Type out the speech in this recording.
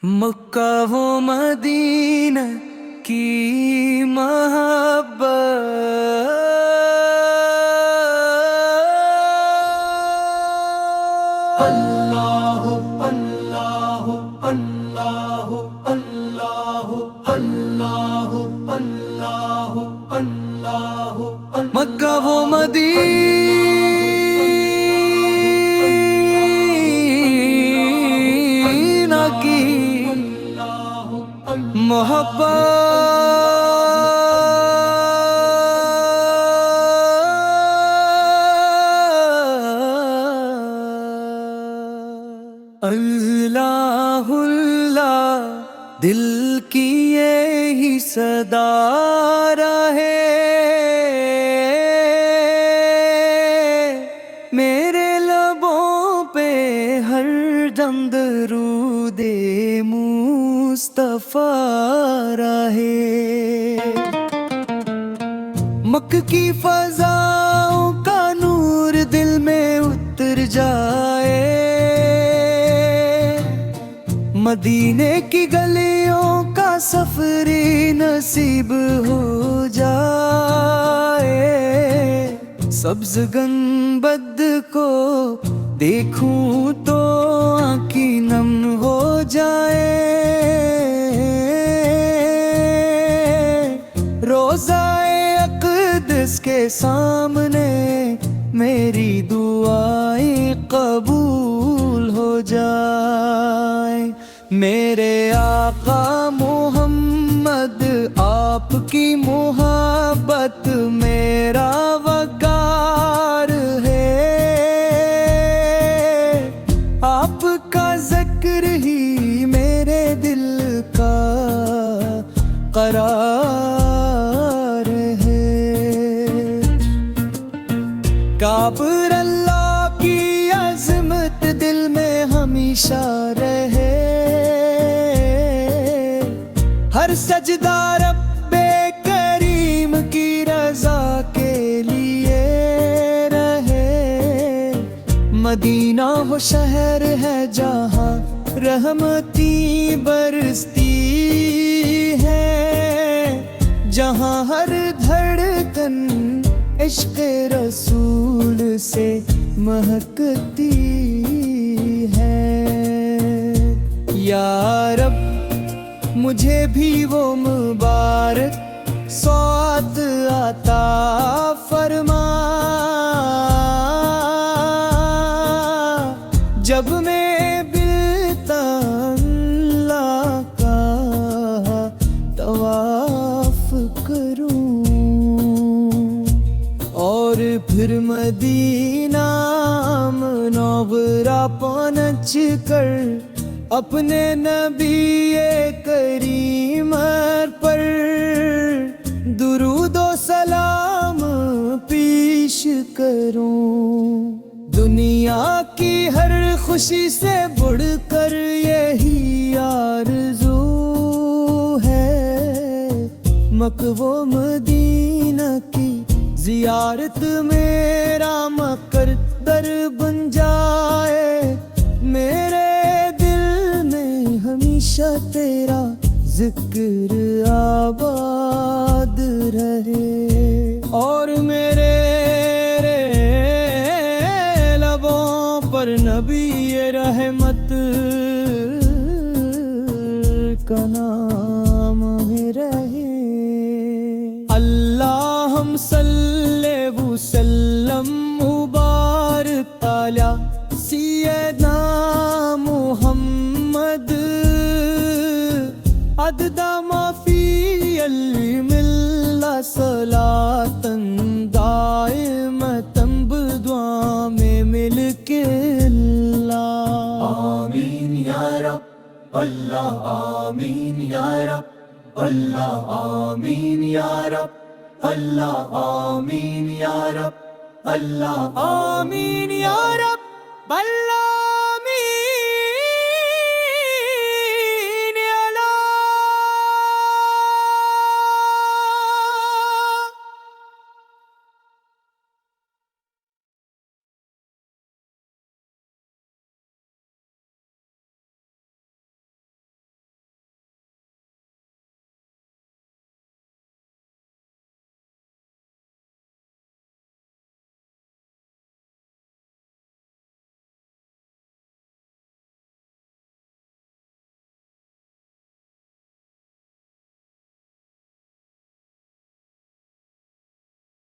مکہ و مدینہ کی محبت اللہ اللہ اللہ اللہ اللہ اللہ اللہ مکہ و مدینہ کی محبت اللہ اللہ دل کی یہی صدا رہے میرے لبوں پہ ہر دم درود مصطفیٰ رہے مکہ کی فضاؤں کا نور دل میں اتر جائے مدینے کی گلیوں کا سفر نصیب ہو جائے سبز گنبد کو دیکھوں تو آنکھیں نم ہو جائے روضہ اقدس کے سامنے میری دعائیں قبول ہو جائیں میرے آقا محمد آپ کی محبت میرا وقار ہے آپ کا ذکر ہی میرے دل کا قرار ہے کعبہ اللہ کی عظمت دل میں ہمیشہ رہے ہر سجدہ رب کریم کی رضا کے لیے رہے مدینہ وہ شہر ہے جہاں رحمتی برستی ہے جہاں ہر دھڑکن عشق رسول سے مہکتی ہے یا رب مجھے بھی وہ مبارک سوات عطا فرما جب میں بلتا اللہ کا طواف کروں اور پھر مدینہ منورہ پہنچ کر اپنے نبی کریم پر درود و سلام پیش کروں دنیا کی ہر خوشی سے بڑھ کر یہی آرزو ہے مکہ و مدینہ کی زیارت میرا مقدر بن جائے میرے ہمیشہ تیرا ذکر آباد رہے اور میرے لبوں پر نبی رحمت کا نام رہے اللہم صلی وسلم مبارک علی سیدنا محمد عدد ما فی علم اللہ صلاۃ دائمۃ بدعا میں مل کے اللہ آمین یا رب اللہ آمین یا رب اللہ آمین یا رب اللہ آمین یا رب اللہ آمین یا رب اللہ